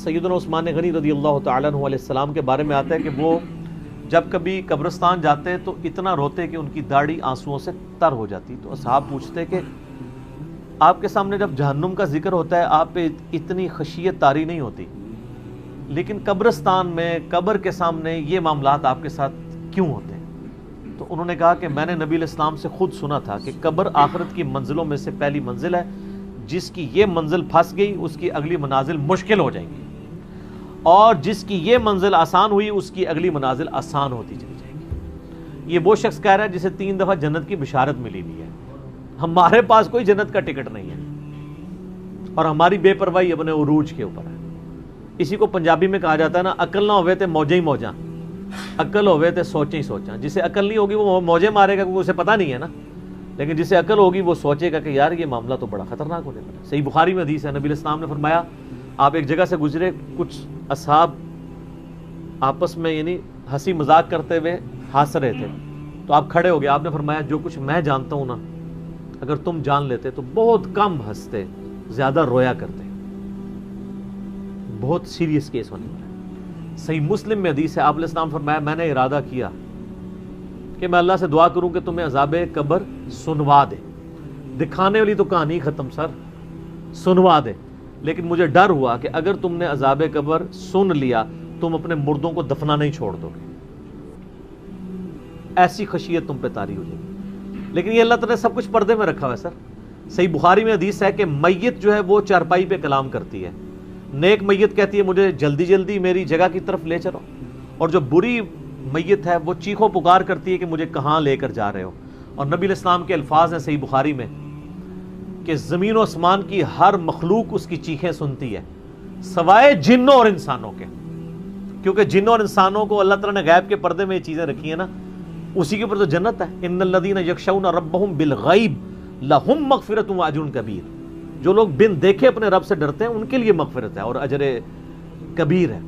سیدنا عثمان غنی رضی اللہ تعالیٰ عنہ علیہ السلام کے بارے میں آتا ہے کہ وہ جب کبھی قبرستان جاتے تو اتنا روتے کہ ان کی داڑھی آنسوؤں سے تر ہو جاتی. تو اصحاب پوچھتے کہ آپ کے سامنے جب جہنم کا ذکر ہوتا ہے آپ پہ اتنی خشیت طاری نہیں ہوتی، لیکن قبرستان میں قبر کے سامنے یہ معاملات آپ کے ساتھ کیوں ہوتے ہیں؟ تو انہوں نے کہا کہ میں نے نبی علیہ السلام سے خود سنا تھا کہ قبر آخرت کی منزلوں میں سے پہلی منزل ہے، جس کی یہ منزل پھنس گئی اس کی اگلی منازل مشکل ہو جائیں گی، اور جس کی یہ منزل آسان ہوئی اس کی اگلی منازل آسان ہوتی چلی جائے گی. یہ وہ شخص کہہ رہا ہے جسے 3 دفعہ جنت کی بشارت ملی ہوئی ہے. ہمارے پاس کوئی جنت کا ٹکٹ نہیں ہے اور ہماری بے پرواہی اپنے عروج کے اوپر ہے. اسی کو پنجابی میں کہا جاتا ہے نا، عقل نہ ہوئے تے موجیں ہی موجاں، عقل ہوئے تے سوچیں ہی سوچاں. جسے عقل نہیں ہوگی وہ موجیں مارے گا کیونکہ اسے پتہ نہیں ہے نا، لیکن جسے عقل ہوگی وہ سوچے گا کہ یار یہ معاملہ تو بڑا خطرناک ہونے والا ہے. صحیح بخاری میں حدیث ہے، نبی علیہ السلام نے فرمایا آپ ایک جگہ سے گزرے، کچھ اصحاب آپس میں یعنی ہنسی مذاق کرتے ہوئے ہنس رہے تھے، تو آپ کھڑے ہو گئے. آپ نے فرمایا جو کچھ میں جانتا ہوں نا اگر تم جان لیتے تو بہت کم ہنستے، زیادہ رویا کرتے. بہت سیریس کیس ہونے والا ہے. صحیح مسلم میں حدیث ہے، آپ علیہ السلام فرمایا میں نے ارادہ کیا کہ میں اللہ سے دعا کروں کہ تمہیں عذاب قبر سنوا دے. دکھانے والی تو کہانی ختم سر، سنوا دے. لیکن مجھے ڈر ہوا کہ اگر تم نے عذاب قبر سن لیا تم اپنے مردوں کو دفنا نہیں چھوڑ دو گے، ایسی خشیت تم پہ طاری ہو جائے گی. لیکن یہ اللہ تعالیٰ نے سب کچھ پردے میں رکھا ہوا ہے سر. صحیح بخاری میں حدیث ہے کہ میت جو ہے وہ چارپائی پہ کلام کرتی ہے. نیک میت کہتی ہے مجھے جلدی جلدی میری جگہ کی طرف لے چلو، اور جو بری میت ہے وہ چیخو پکار کرتی ہے کہ مجھے کہاں لے کر جا رہے ہو. اور نبی علیہ السلام کے الفاظ ہیں صحیح بخاری میں کہ زمین و آسمان کی ہر مخلوق اس کی چیخیں سنتی ہے سوائے جنوں اور انسانوں کے، کیونکہ جنوں اور انسانوں کو اللہ تعالیٰ نے غیب کے پردے میں یہ چیزیں رکھی ہیں نا، اسی کے اوپر تو جنت ہے. ان الذین یخشون ربهم بالغیب لہم مغفرۃ واجر کبیر. جو لوگ بن دیکھے اپنے رب سے ڈرتے ہیں ان کے لیے مغفرت ہے اور اجر کبیر ہے.